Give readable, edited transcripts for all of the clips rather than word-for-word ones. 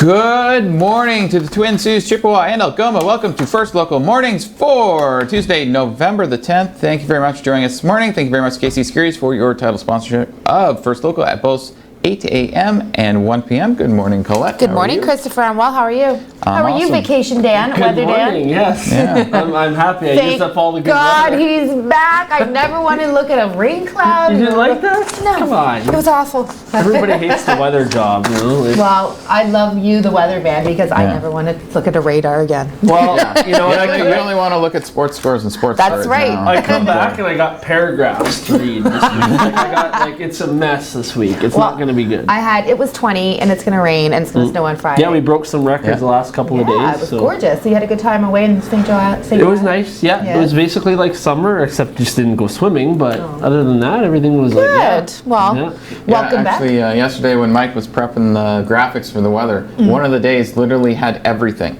Good morning to the Twin Saults, Chippewa, and Algoma. Welcome to First Local Mornings for Tuesday, November the 10th. Thank you very much for joining us this morning. Thank you very much, KC Securities, for your title sponsorship of First Local at both 8 a.m. and 1 p.m. Good morning, Colette. Good morning, Christopher. I'm well. How are you? How are you, awesome. Vacation Dan? Good Weather morning, Dan? yes. Yeah. I'm happy. I used up all the good God, weather. he's back. I never wanted to look at a rain cloud. You didn't like that? No. Come on. It was awful. Everybody hates the weather job, you know? Well, I love you, the weather man, because I Yeah. never want to look at a radar again. Well, you know what? We only want to look at sports scores and sports That's cards right. now. I come back and I got paragraphs to read this week. It's a mess this week. It's not going to be good. It was 20, and it's going to rain, and it's going to snow on Friday. Yeah, we broke some records the last couple of days. Yeah, it was gorgeous. So you had a good time away in St. Joe. It was nice, yeah. It was basically like summer, except just didn't go swimming. But other than that, everything was good. like, Well, welcome back. Actually, yesterday when Mike was prepping the graphics for the weather, one of the days literally had everything.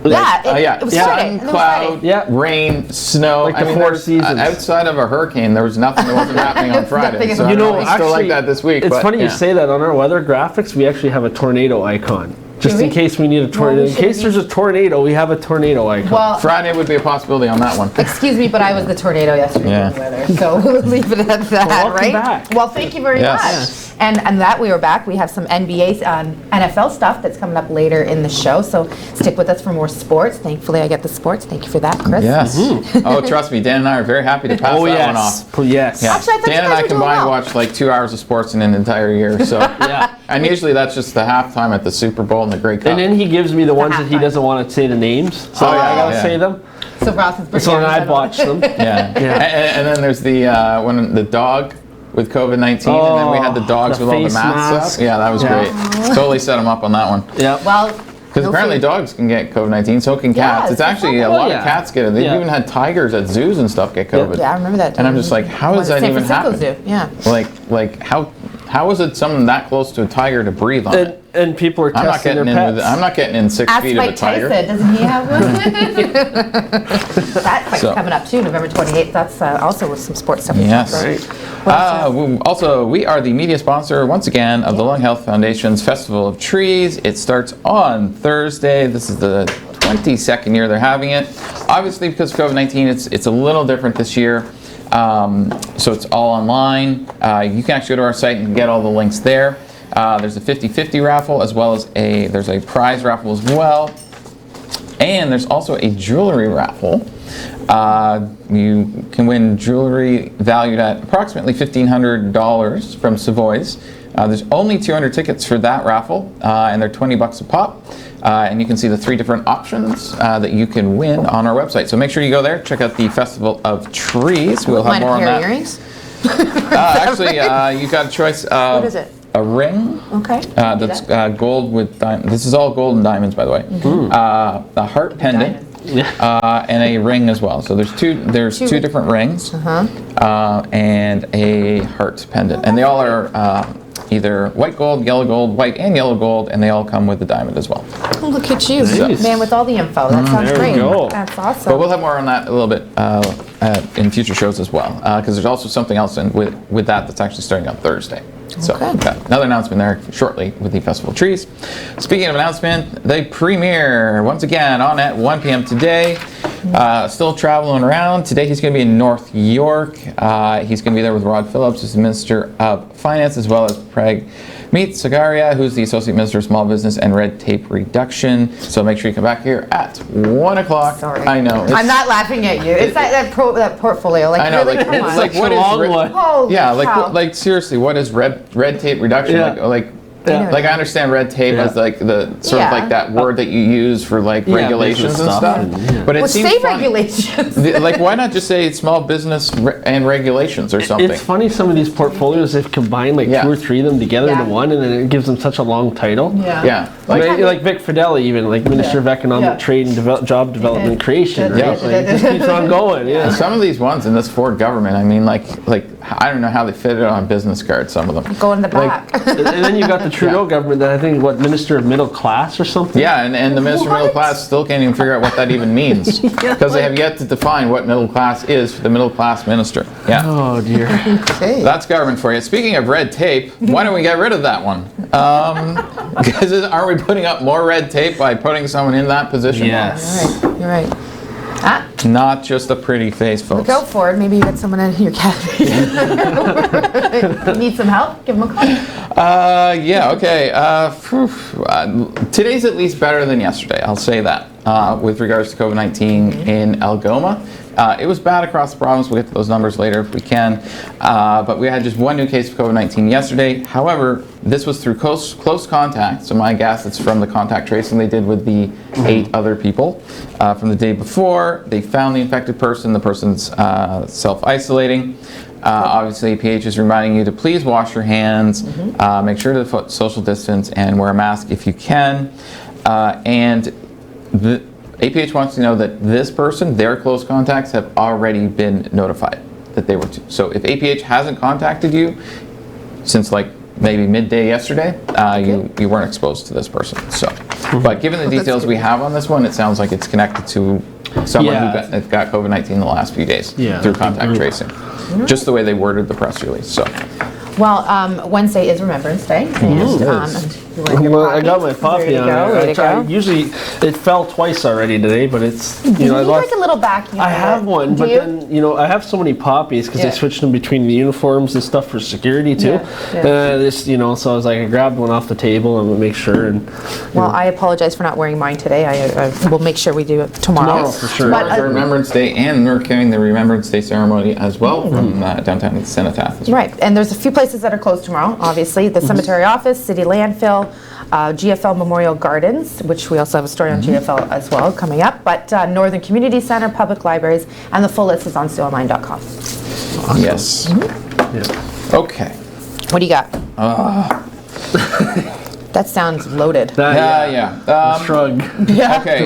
It was Friday. Sun, cloud, rain, snow. Like the four seasons. Outside of a hurricane, there was nothing that wasn't happening on Friday. So You know, it's still like that this week. It's funny you yeah. say that. On our weather graphics, we actually have a tornado icon. Just in case we need a tornado. Well, In case there's a tornado, we have a tornado icon. Well, Friday would be a possibility on that one. excuse me, but I was the tornado yesterday. Yeah. In the weather, so we'll leave it at that, Well, welcome right? back. Well, thank you very Yes. much. And that we are back. We have some NBA, NFL stuff that's coming up later in the show. So stick with us for more sports. Thankfully, I get the sports. Thank you for that, Chris. Yes. Oh, trust me, Dan and I are very happy to pass that one off. Yes. Yeah. Actually, I thought Dan you and guys I were doing combined well. watch like 2 hours of sports in an entire year. So Yeah. and usually that's just the halftime at the Super Bowl and the Grey Cup. And then he gives me the ones that he halftime. doesn't want to say the names. So Oh, yeah, I gotta yeah. say them. So Roethlisberger. So then I watch them. Yeah. And then there's the when the dog with COVID-19, and then we had the dogs the with all the face mask mask. stuff. Yeah, that was Yeah. great. Totally set them up on that one. Yeah. Well, Because apparently dogs can get COVID-19, so can cats. Yes, It's actually a lot yeah. of cats get it. They've Yeah. even had tigers at zoos and stuff get COVID. yeah, I remember that. And I'm just like, how does that San even Francisco happen? Zoo. Yeah. Like how is it someone that close to a tiger to breatve on it? And people are I'm not testing getting their in. pets. I'm not getting in 6 Ask feet Mike of a tiger. Tyson. Doesn't he have one? That fight's So- coming up too, November 28th. That's also with some sports stuff. Yes. Right. Also, we are the media sponsor once again of the Lung Health Foundation's Festival of Trees. It starts on Thursday. This is the 22nd year they're having it. Obviously, because of COVID-19, it's a little different this year. So it's all online. You can actually go to our site and get all the links there. There's a 50-50 raffle as well as there's a prize raffle as well. And there's also a jewelry raffle. You can win jewelry valued at approximately $1,500 from Savoy's. There's only 200 tickets for that raffle, and they're $20 a pop. And you can see the 3 different options that you can win on our website. So make sure you go there, check out the Festival of Trees. We'll have more on that. Earrings? Actually, you've got a choice of What is it? a ring. Okay. That's gold with diamonds. This is all gold and diamonds, by the way. A heart pendant. And a ring as well. So there's two different rings, and a heart pendant, and they all are either white gold, yellow gold, white and yellow gold, and they all come with the diamond as well. Oh, look at you, Nice. man, with all the info. That sounds There we great. go. That's awesome. But we'll have more on that a little bit in future shows as well, because there's also something else with that that's actually starting on Thursday. So got another announcement there shortly with the Festival of Trees. Speaking of announcement, the premiere once again on at 1 p.m. today. Still traveling around. Today he's going to be in North York. He's going to be there with Rod Phillips, who's the Minister of Finance, as well as Preg Meet Sagaria, who's the Associate Minister of Small Business and Red Tape Reduction. So make sure you come back here at 1 o'clock. Sorry. I know. I'm not laughing at you. It's that portfolio. Like, I know. really, Like, come it's on. like what is long one. Holy yeah, cow. like seriously, what is red tape reduction? Yeah. Like I understand red tape as like the sort of like that word that you use for like regulations business and stuff. But it Well, seems say funny. regulations. Like why not just say small business and regulations or something? It's funny, some of these portfolios, they've combined like 2 or 3 of them together into one, and then it gives them such a long title. Yeah. Like Vic Fideli, even like Minister of Economic Trade and Job Development Creation, right? Like, it just keeps on going. Yeah. Some of these ones in this Ford government, I mean, like I don't know how they fit it on business cards, some of them. Go in the back. And then you got the Trudeau government that I think, Minister of Middle Class or something? Yeah, and the Minister of Middle What? Class still can't even figure out what that even means. Because they have yet to define what middle class is for the middle class minister. Yeah. Oh, dear. Okay. That's government for you. Speaking of red tape, why don't we get rid of that one? Because aren't we putting up more red tape by putting someone in that position? Yes. You're right. Ah, Not just a pretty face, folks. go for it. Maybe you get someone in your cabinet. Need some help? Give them a call. Yeah, okay. Today's at least better than yesterday, I'll say that, with regards to COVID-19 in Algoma. It was bad across the province. We'll get to those numbers later if we can. But we had just one new case of COVID-19 yesterday. However, this was through close contact. So my guess it's from the contact tracing they did with the 8 other people from the day before. They found the infected person. The person's self-isolating. Obviously, APH is reminding you to please wash your hands, make sure to social distance, and wear a mask if you can. And the APH wants to know that this person, their close contacts, have already been notified that they were. So if APH hasn't contacted you since like maybe midday yesterday, you weren't exposed to this person. So, but given the details we have on this one, it sounds like it's connected to someone who got COVID-19 in the last few days through contact tracing. Just the way they worded the press release. So. Well, Wednesday is Remembrance Day. I got my coffee on there. Usually, it fell twice already today, but it's, Do you need like a little back unit? I have one, but then, I have so many poppies because they switched them between the uniforms and stuff for security too. So I was like, I grabbed one off the table and we'll make sure. Well, I apologize for not wearing mine today. I will make sure we do it tomorrow. Tomorrow, for sure. Tomorrow's Remembrance Day, and we're carrying the Remembrance Day ceremony as well from downtown Cenotaph. Right, and there's a few places that are closed tomorrow, obviously. The cemetery office, city landfill, GFL Memorial Gardens, which we also have a story on GFL as well coming up, but Northern Community Center, public libraries, and the full list is on steelinline.com. Awesome. Yes. Okay. What do you got? That sounds loaded. Shrug. Okay.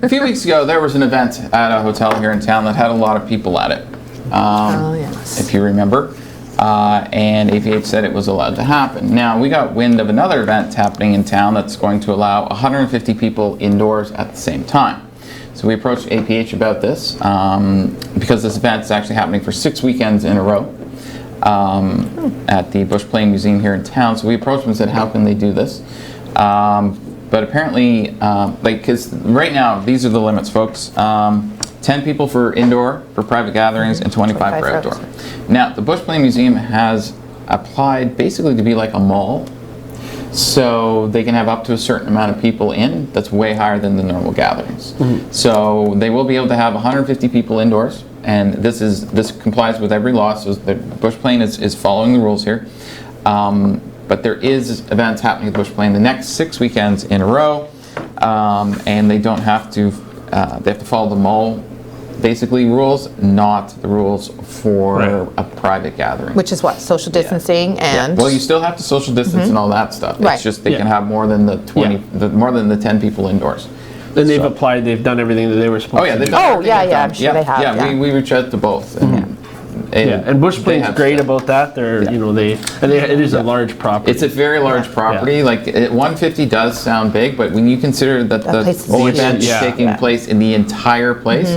A few weeks ago, there was an event at a hotel here in town that had a lot of people at it. Yes. If you remember. And APH said it was allowed to happen. Now, we got wind of another event happening in town that's going to allow 150 people indoors at the same time. So we approached APH about this because this event is actually happening for 6 weekends in a row at the Bush Plain Museum here in town. So we approached them and said, how can they do this? But apparently, because right now, these are the limits, folks. 10 people for indoor, for private gatherings, and 25 for outdoor. Now, the Bush Plain Museum has applied basically to be like a mall, so they can have up to a certain amount of people in. That's way higher than the normal gatherings. So they will be able to have 150 people indoors, and this complies with every law, so the Bush Plain is following the rules here. But there is events happening at Bush Plain the next 6 weekends in a row, and they don't have to, they have to follow the mall basically rules, not the rules for a private gathering. Which is what? Social distancing and... Well, you still have to social distance and all that stuff. Right. It's just they can have more than the 20, more than the 10 people indoors. And they've applied, they've done everything that they were supposed to do. They've done everything they've done. I'm sure they have. Yeah, we reached out to both. And Bush Plain's great about that. They're, it is a large property. It's a very large property. Like 150 does sound big, but when you consider that the event is taking place in the entire place,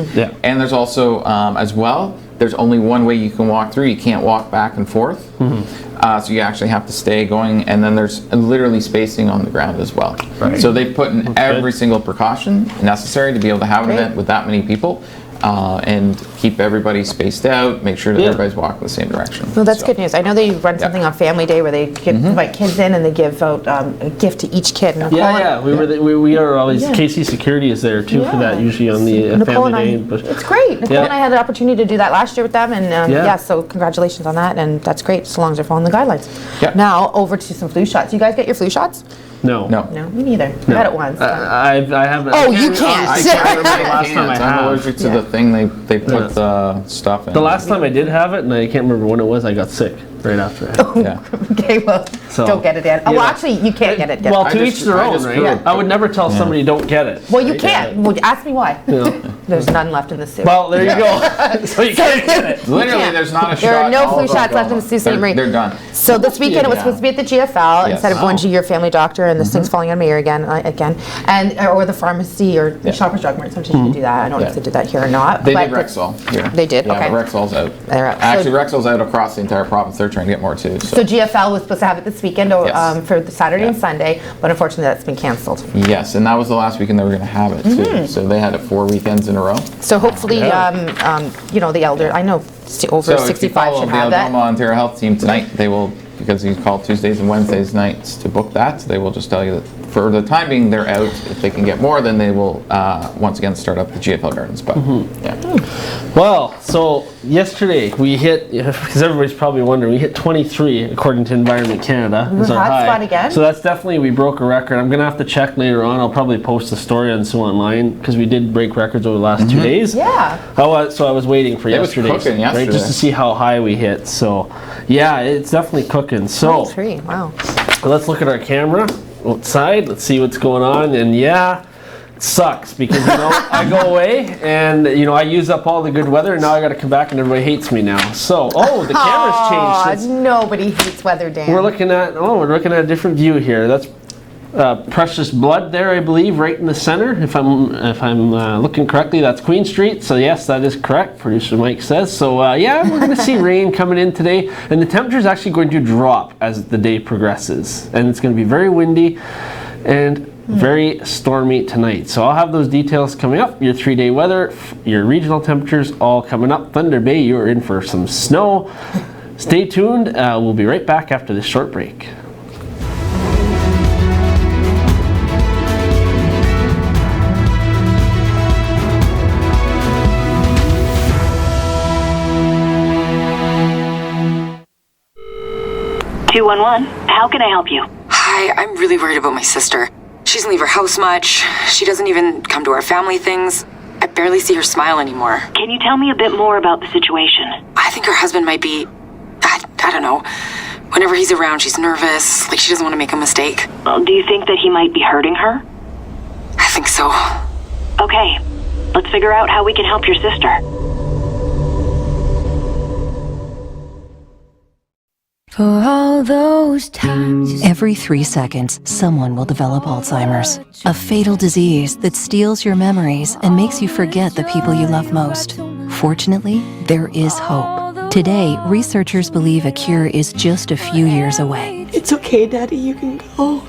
and there's also as well, there's only one way you can walk through. You can't walk back and forth. So you actually have to stay going, and then there's literally spacing on the ground as well. So they've put in every single precaution necessary to be able to have an event with that many people. And keep everybody spaced out, make sure that everybody's walking the same direction. Well, that's good news. I know they run something on Family Day where they invite kids in and they give out a gift to each kid. We are always, KC Security is there too for that, usually on the Family Day. It's great. Nicole and I had the opportunity to do that last year with them, and so congratulations on that, and that's great, so long as they're following the guidelines. Now, over to some flu shots. You guys get your flu shots? No, me neither. I had it once. I haven't. Oh, you can't. I can't remember the last time I had. I'm allergic to the thing they put the stuff in. The last time I did have it, and I can't remember when it was, I got sick. right after it. Yeah. Okay, well, So, don't get it in. Oh, you well, know. actually, you can't get it. Well, I to just- each their I own, just right? could. I would never tell somebody don't get it. Well, you right? can't. Well, ask me why. You know? There's none left in the soup. Well, there you go. So you can't get it. Literally, can't. there's not a shot. There are no all flu of shots left in Oklahoma. the Sault Ste. Marie. They're done. So this weekend it was supposed to be at the GFL Yes. instead of going to your family doctor, and this thing's falling on my ear again, and or the pharmacy or the Shoppers Drug Mart. Sometimes you can do that. I don't know if they did that here or not. They but did Rexall here. They did? Yeah, Okay. but Rexall's out. They're out. Actually, So- Rexall's out across the entire province. They're trying to get more too. So GFL was supposed to have it this weekend Yes. for the Saturday and Yeah. Sunday, but unfortunately that's been canceled. Yes, and that was the last weekend they were going to have it too. So they had it 4 weekends in a row. So hopefully, the elder, I know over So if you 65 follow should the have that. Algoma Ontario Health team tonight, they will, because you call Tuesdays and Wednesdays nights to book that, they will just tell you that for the time being they're out. If they can get more, then they will once again start up the GFL Gardens. But yeah, Well, so yesterday we hit, because everybody's probably wondering, we hit 23 according to Environment Canada. Is our hot high. spot again? So that's definitely, we broke a record. I'm going to have to check later on. I'll probably post a story on Sault online because we did break records over the last 2 days. Yeah. So I was waiting for It was yesterday's, cooking right, yesterday. just to see how high we hit. So yeah, it's definitely cooking. So 23, wow. let's look at our camera outside. Let's see what's going on. And yeah, it sucks because I go away and I use up all the good weather, and now I got to come back and everybody hates me now. So the camera's changed. Since Nobody hates weather, Dan. we're looking at a different view here. That's Precious Blood there, I believe, right in the center. If I'm looking correctly, that's Queen Street. So yes, that is correct. Producer Mike says. So yeah, we're going to see rain coming in today, and the temperature is actually going to drop as the day progresses, and it's going to be very windy and very stormy tonight. So I'll have those details coming up. Your 3-day weather, your regional temperatures, all coming up. Thunder Bay, you're in for some snow. Stay tuned. We'll be right back after this short break. How can I help you? Hi, I'm really worried about my sister. She doesn't leave her house much. She doesn't even come to our family things. I barely see her smile anymore. Can you tell me a bit more about the situation? I think her husband might be... I don't know. Whenever he's around, she's nervous, like she doesn't want to make a mistake. Do you think that he might be hurting her? I think so. Okay, let's figure out how we can help your sister. For all those times. Every 3 seconds, someone will develop Alzheimer's, a fatal disease that steals your memories and makes you forget the people you love most. Fortunately, there is hope. Today, researchers believe a cure is just a few years away. It's okay, Daddy, you can go.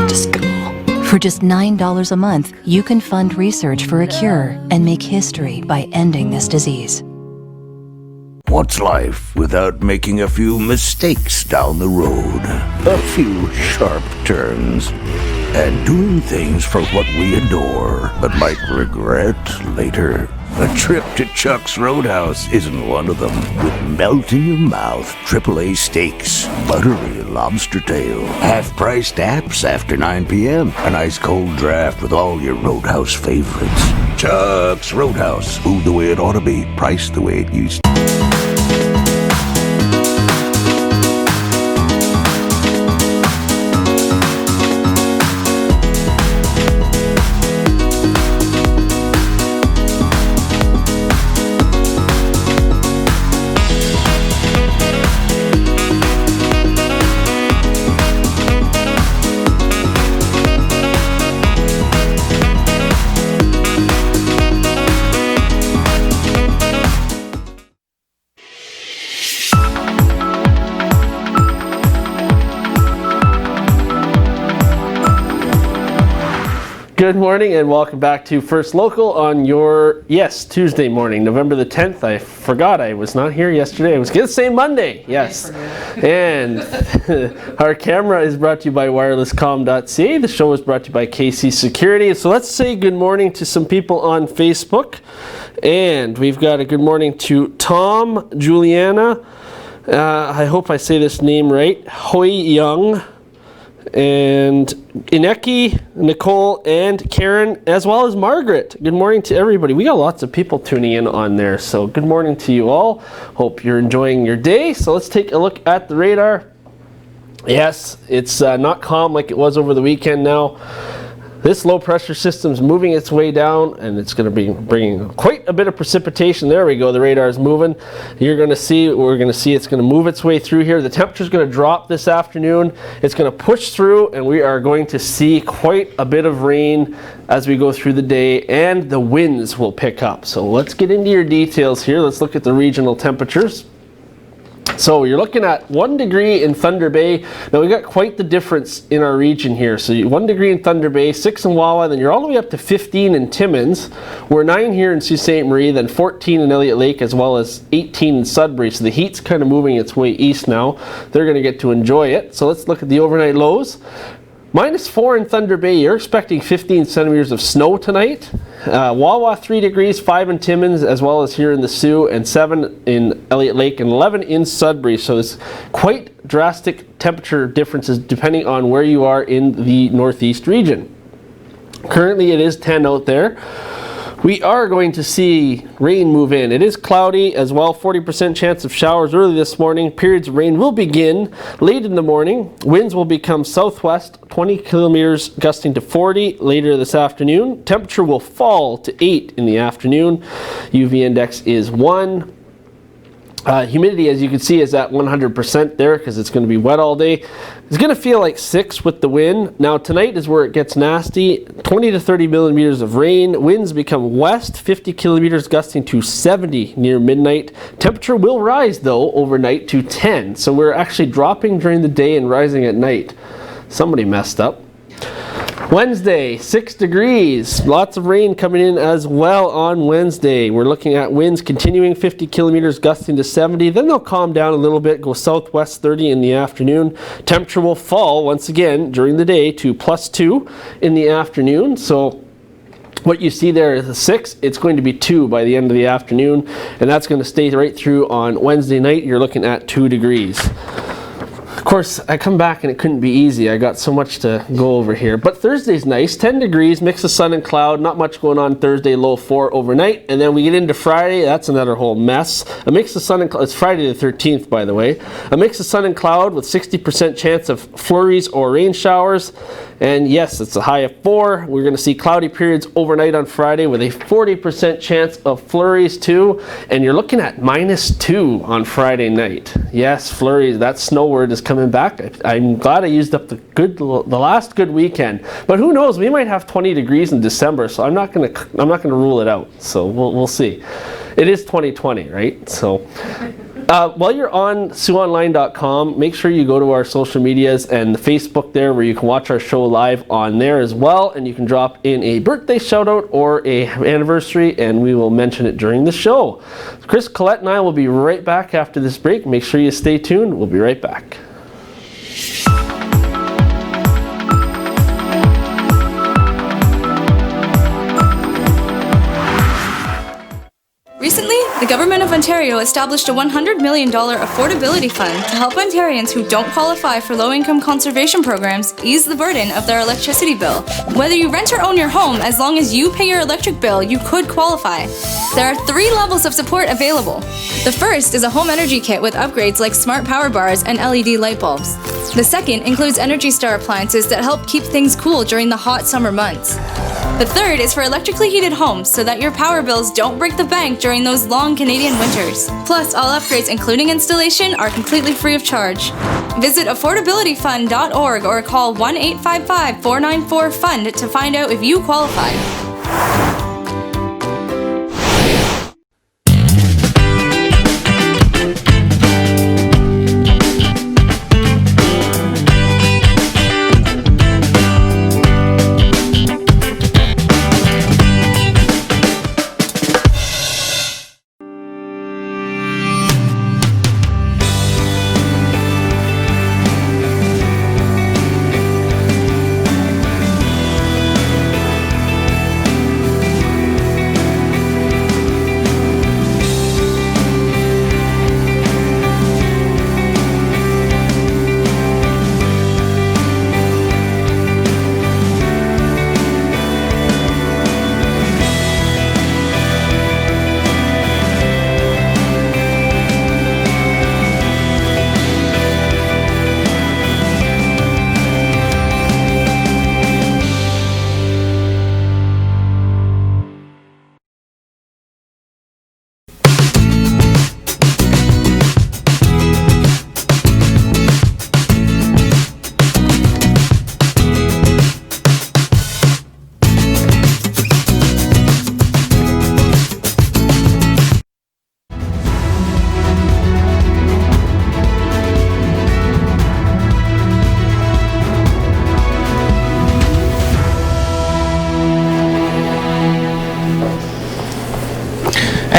Just go. For just $9 a month, you can fund research for a cure and make history by ending this disease. What's life without making a few mistakes down the road? A few sharp turns. And doing things for what we adore, but might regret later. A trip to Chuck's Roadhouse isn't one of them. With melt-in-your-mouth AAA steaks, buttery lobster tail, half-priced apps after 9 p.m., an ice-cold draft with all your Roadhouse favorites. Chuck's Roadhouse. Food the way it ought to be, priced the way it used to. Good morning and welcome back to First Local on your, Tuesday morning, November the 10th. I forgot I was not here yesterday. I was going to say Monday, yes. And our camera is brought to you by wirelesscom.ca. The show is brought to you by KC Security. So let's say good morning to some people on Facebook. And we've got a good morning to Tom, Juliana, I hope I say this name right, Hoi Young. and Ineki, Nicole, and Karen, as well as Margaret. Good morning to everybody. We got lots of people tuning in on there, so good morning to you all. Hope you're enjoying your day. So let's take a look at the radar. Yes, it's not calm like it was over the weekend now. This low pressure system is moving its way down, and it's going to be bringing quite a bit of precipitation. There we go. The radar is moving. We're going to see it's going to move its way through here. The temperature is going to drop this afternoon. It's going to push through, and we are going to see quite a bit of rain as we go through the day, and the winds will pick up. So let's get into your details here. Let's look at the regional temperatures. So you're looking at 1 degree in Thunder Bay. Now we got quite the difference in our region here. So 1 degree in Thunder Bay, 6 in Wawa, then you're all the way up to 15 in Timmins. We're 9 here in Sault Ste. Marie, then 14 in Elliott Lake, as well as 18 in Sudbury. So the heat's kind of moving its way east now. They're going to get to enjoy it. So let's look at the overnight lows. -4 in Thunder Bay. You're expecting 15 centimeters of snow tonight. Wawa 3 degrees, 5 in Timmins, as well as here in the Sioux, and 7 in Elliott Lake, and 11 in Sudbury. So it's quite drastic temperature differences depending on where you are in the northeast region. Currently it is 10 out there. We are going to see rain move in. It is cloudy as well, 40% chance of showers early this morning. Periods of rain will begin late in the morning. Winds will become southwest, 20 kilometers gusting to 40 later this afternoon. Temperature will fall to 8 in the afternoon. UV index is 1. Humidity, as you can see, is at 100% there because it's going to be wet all day. It's going to feel like 6 with the wind. Now tonight is where it gets nasty. 20 to 30 millimeters of rain. Winds become west, 50 kilometers gusting to 70 near midnight. Temperature will rise though overnight to 10. So we're actually dropping during the day and rising at night. Somebody messed up. Wednesday, 6 degrees. Lots of rain coming in as well on Wednesday. We're looking at winds continuing 50 kilometers gusting to 70. Then they'll calm down a little bit, go southwest 30 in the afternoon. Temperature will fall once again during the day to +2 in the afternoon. So what you see there is a 6. It's going to be 2 by the end of the afternoon. And that's going to stay right through on Wednesday night. You're looking at 2 degrees. Of course, I come back and it couldn't be easy. I got so much to go over here. But Thursday's nice, 10 degrees, mix of sun and cloud. Not much going on Thursday, low 4 overnight. And then we get into Friday, that's another whole mess. A mix of sun and cloud, it's Friday the 13th, by the way. A mix of sun and cloud with 60% chance of flurries or rain showers. And yes, it's a high of 4. We're going to see cloudy periods overnight on Friday with a 40% chance of flurries too. And you're looking at -2 on Friday night. Yes, flurries, that snow word is coming back. I'm glad I used up the last good weekend. But who knows, we might have 20 degrees in December, so I'm not going to rule it out. So we'll see. It is 2020, right? So while you're on SiouxOnline.com, make sure you go to our social medias and the Facebook there where you can watch our show live on there as well, and you can drop in a birthday shout out or a anniversary and we will mention it during the show. Chris, Colette, and I will be right back after this break. Make sure you stay tuned. We'll be right back. Recently, the Government of Ontario established a $100 million affordability fund to help Ontarians who don't qualify for low-income conservation programs ease the burden of their electricity bill. Whether you rent or own your home, as long as you pay your electric bill, you could qualify. There are 3 levels of support available. The first is a home energy kit with upgrades like smart power bars and LED light bulbs. The second includes Energy Star appliances that help keep things cool during the hot summer months. The third is for electrically heated homes so that your power bills don't break the bank during those long Canadian winters. Plus, all upgrades including installation are completely free of charge. Visit affordabilityfund.org or call 1-855-494-FUND to find out if you qualify.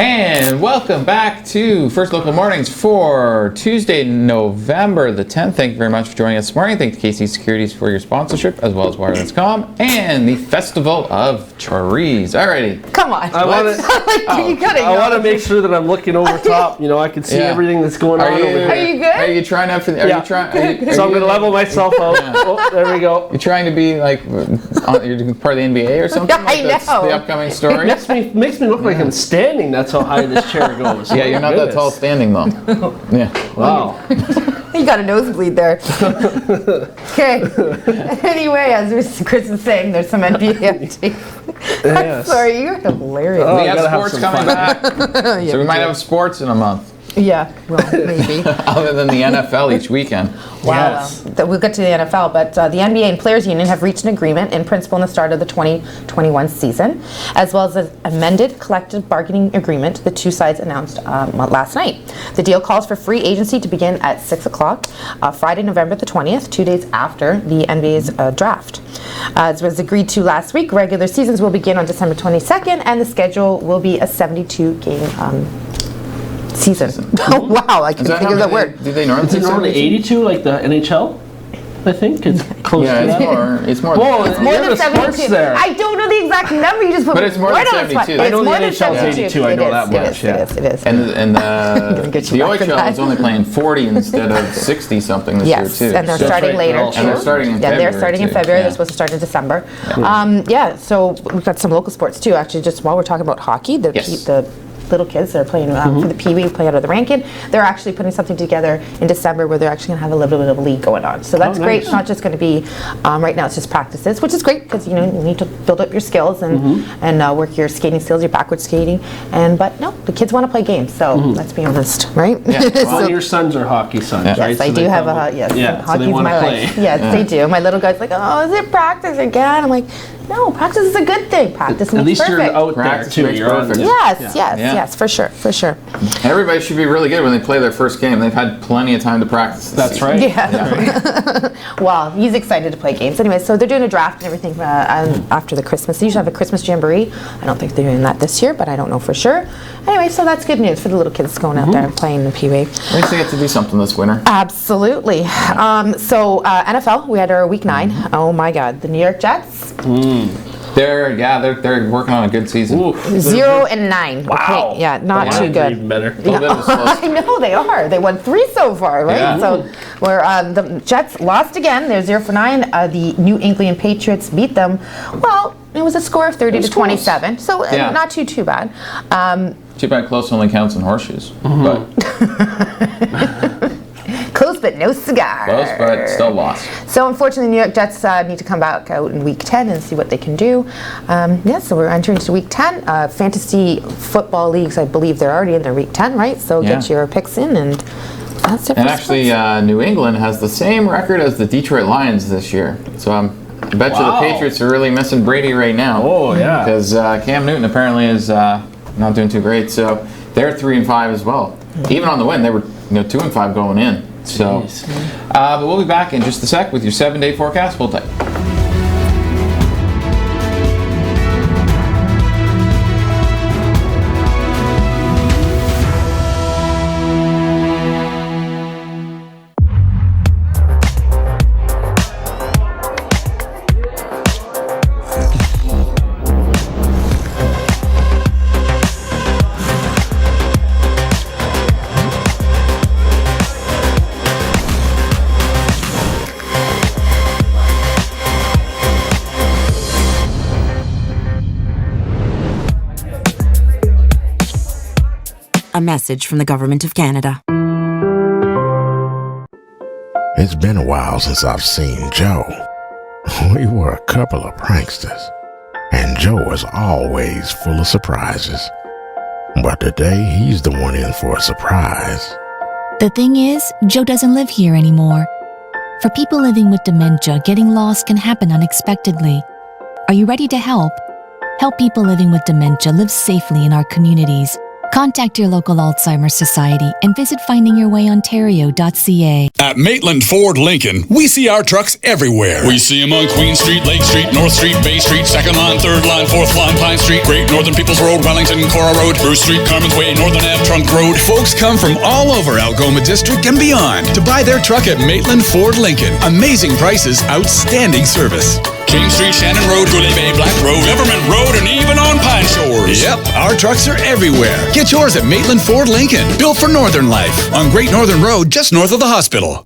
And welcome back to First Local Mornings for Tuesday, November the 10th. Thank you very much for joining us this morning. Thank you to KC Securities for your sponsorship, as well as Wireless.com and the Festival of Trees. Alrighty. Come on. I want to make sure that I'm looking over top. You know, I can see everything that's going on over here. Are you good? Are you trying to? So I'm going to level myself out. Oh, there we go. You're trying to be like, you're part of the NBA or something? Yeah, I know. That's the upcoming story. Makes me look like I'm standing. That's how high this chair goes. Yeah, you're not that tall standing though. Yeah. Wow. You got a nosebleed there. Okay. Anyway, as Chris was saying, there's some NBA updates. I'm sorry, you're hilarious. We have sports coming back. So we might have sports in a month. Yeah, well, maybe. Other than the NFL each weekend. Wow. Yes. We'll get to the NFL, but the NBA and Players Union have reached an agreement in principle in the start of the 2021 season, as well as an amended collective bargaining agreement the two sides announced last night. The deal calls for free agency to begin at 6 o'clock, Friday, November the 20th, 2 days after the NBA's draft. As was agreed to last week, regular seasons will begin on December 22nd, and the schedule will be a 72-game season. Wow, I can figure that word. Do they normally? Is it normally 82 like the NHL? I think it's close to that. It's more. Whoa, it's more than 72. There. I don't know the exact number. You just put. But it's more than 72. I know the NHL is 82. I know that much. It is. And the OHL is only playing 40 instead of 60 something this year too. Yes, and they're starting later. And they're starting in February. Yeah, they're starting in February. They're supposed to start in December. So we've got some local sports too. Actually, just while we're talking about hockey, the little kids that are playing for the Pee Wee, play out of the Rankin. They're actually putting something together in December where they're actually going to have a little bit of a league going on. So that's great. It's not just going to be right now. It's just practices, which is great because you need to build up your skills and work your skating skills, your backward skating. But no, the kids want to play games. So let's be honest, right? Yeah. Well, your sons are hockey sons, right? Yes, I do have a yes. Yeah, hockey's so they my play. life. Yes, they do. My little guy's like, oh, is it practice again? I'm like, no, practice is a good thing. Practice makes At least perfect. you're out Practice there too. makes You're on. perfect. Yes, for sure. Everybody should be really good when they play their first game. They've had plenty of time to practice. That's right. Yeah. Well, he's excited to play games. Anyway, so they're doing a draft and everything after the Christmas. They usually have a Christmas jamboree. I don't think they're doing that this year, but I don't know for sure. Anyway, so that's good news for the little kids going out there and playing the Pee Wee. At least they get to do something this winter. Absolutely. NFL, we had our week 9. Oh my God, the New York Jets. They're working on a good season. 0-9. Wow. Okay. Yeah, not too good. Even better. I know they are. They won 3 so far, right? Yeah. So the Jets lost again. They're 0-9. The New England Patriots beat them. Well, it was a score of 30-27. So not too bad. Too bad close only counts in horseshoes. But close but no cigar. Close but still lost. So unfortunately, the New York Jets need to come back out in Week 10 and see what they can do. So we're entering into Week 10. Fantasy football leagues, I believe they're already in their Week 10, right? So get your picks in and that's it. And actually, New England has the same record as the Detroit Lions this year. So I bet you the Patriots are really missing Brady right now. Oh, yeah. Because Cam Newton apparently is not doing too great. So they're 3-5 as well. Even on the win, they were 2-5 going in. So, but we'll be back in just a sec with your 7-day forecast. Hold tight. A message from the Government of Canada. It's been a while since I've seen Joe. We were a couple of pranksters, and Joe was always full of surprises. But today, he's the one in for a surprise. The thing is, Joe doesn't live here anymore. For people living with dementia, getting lost can happen unexpectedly. Are you ready to help? Help people living with dementia live safely in our communities. Contact your local Alzheimer's Society and visit findingyourwayontario.ca. At Maitland Ford Lincoln, we see our trucks everywhere. We see them on Queen Street, Lake Street, North Street, Bay Street, 2nd line, 3rd line, 4th line, Pine Street, Great Northern Peoples Road, Wellington, Cora Road, Bruce Street, Carmen's Way, Northern Ave, Trunk Road. Folks come from all over Algoma District and beyond to buy their truck at Maitland Ford Lincoln. Amazing prices, outstanding service. King Street, Shannon Road, Goulet Bay, Black Road, Government Road, and even on Pine Shores. Yep, our trucks are everywhere. Get yours at Maitland Ford Lincoln, built for Northern life, on Great Northern Road, just north of the hospital.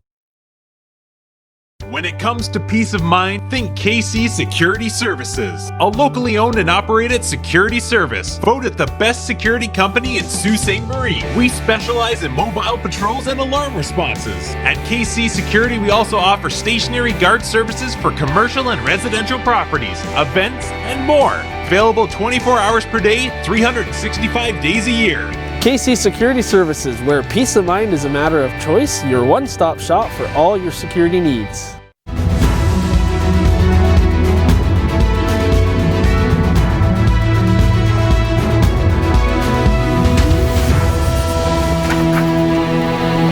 When it comes to peace of mind, think KC Security Services, a locally owned and operated security service, voted the best security company in Sault Ste. Marie. We specialize in mobile patrols and alarm responses. At KC Security, we also offer stationary guard services for commercial and residential properties, events, and more. Available 24 hours per day, 365 days a year. KC Security Services, where peace of mind is a matter of choice, your one-stop shop for all your security needs.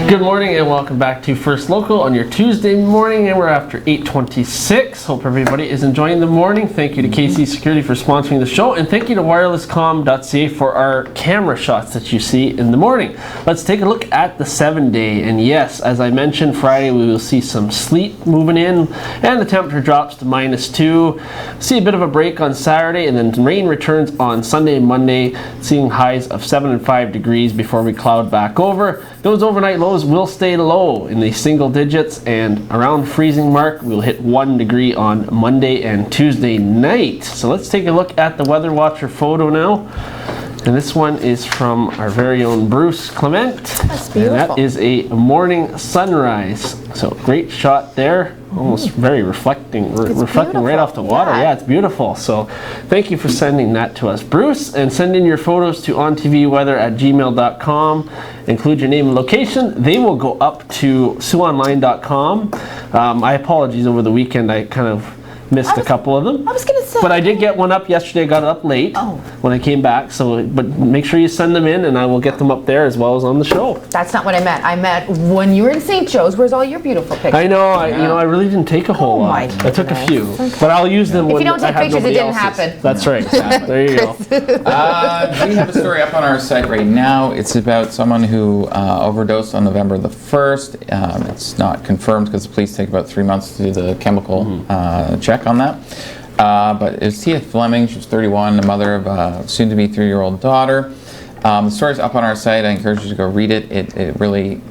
Good morning and welcome back to First Local on your Tuesday morning, and we're after 8:26. Hope everybody is enjoying the morning. Thank you to KC Security for sponsoring the show, and thank you to wirelesscom.ca for our camera shots that you see in the morning. Let's take a look at the 7-day, and yes, as I mentioned, Friday we will see some sleet moving in, and the temperature drops to -2. See a bit of a break on Saturday, and then rain returns on Sunday and Monday, seeing highs of 7 and 5 degrees before we cloud back over. Those overnight lows will stay low in the single digits, and around freezing mark. We'll hit 1 degree on Monday and Tuesday night. So let's take a look at the Weather Watcher photo now. And this one is from our very own Bruce Clement. That's beautiful. And that is a morning sunrise. So great shot there. Almost very reflecting right off the water. Yeah, it's beautiful. So thank you for sending that to us, Bruce. And send in your photos to ontvweather@gmail.com. Include your name and location. They will go up to SiouxOnline.com. I apologize, over the weekend I kind of missed a couple of them. I was going to say. But I did get one up yesterday. I got it up late when I came back. So, but make sure you send them in, and I will get them up there as well as on the show. That's not what I meant. I meant when you were in St. Joe's, where's all your beautiful pictures? I know. I really didn't take a whole lot. I took a few, but I'll use them when I have nobody else's. If you don't take pictures, it didn't happen. That's right. There you go. We have a story up on our site right now. It's about someone who overdosed on November the 1st. It's not confirmed because the police take about 3 months to do the chemical check on that. But it was Tia Fleming. She was 31, the mother of a soon-to-be 3-year-old daughter. The story's up on our site. I encourage you to go read it. It really,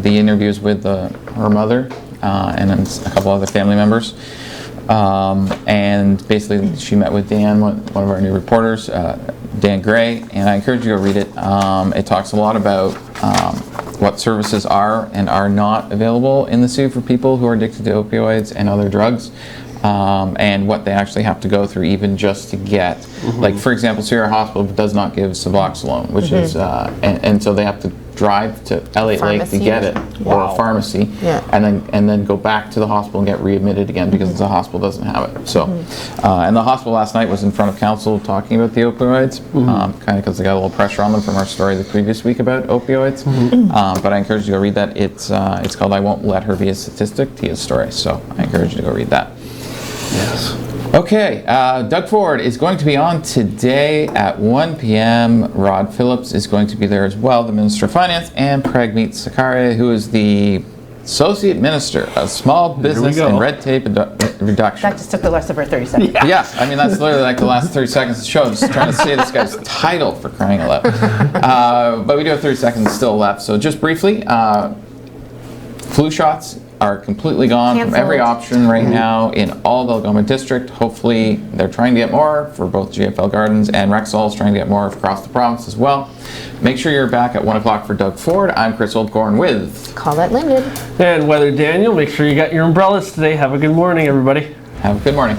the interviews with her mother and then a couple other family members. And basically, she met with Dan, one of our new reporters, Dan Gray, and I encourage you to go read it. It talks a lot about what services are and are not available in the Sioux for people who are addicted to opioids and other drugs. And what they actually have to go through even just to get, like for example, Sierra Hospital does not give Suboxone, which is, and so they have to drive to Elliott Lake to get it, or a pharmacy, and then go back to the hospital and get readmitted again because the hospital doesn't have it. So, and the hospital last night was in front of council talking about the opioids, kind of because they got a little pressure on them from our story the previous week about opioids. But I encourage you to go read that. It's called "I Won't Let Her Be a Statistic," Tia's story. So I encourage you to go read that. Yes. Okay, Doug Ford is going to be on today at 1 p.m. Rod Phillips is going to be there as well, the Minister of Finance, and Pragmeet Sakaria, who is the Associate Minister of Small Business and Red Tape Reduction. That just took the rest of our 30 seconds. Yeah, I mean, that's literally like the last 30 seconds of the show. I'm just trying to say this guy's title, for crying out loud. But we do have 30 seconds still left. So just briefly, flu shots are completely gone from every option right now in all of the Algoma District. Hopefully they're trying to get more for both GFL Gardens, and Rexall is trying to get more across the province as well. Make sure you're back at 1 o'clock for Doug Ford. I'm Chris Oldcorn with Colette Linden. And Weather Daniel. Make sure you got your umbrellas today. Have a good morning, everybody. Have a good morning.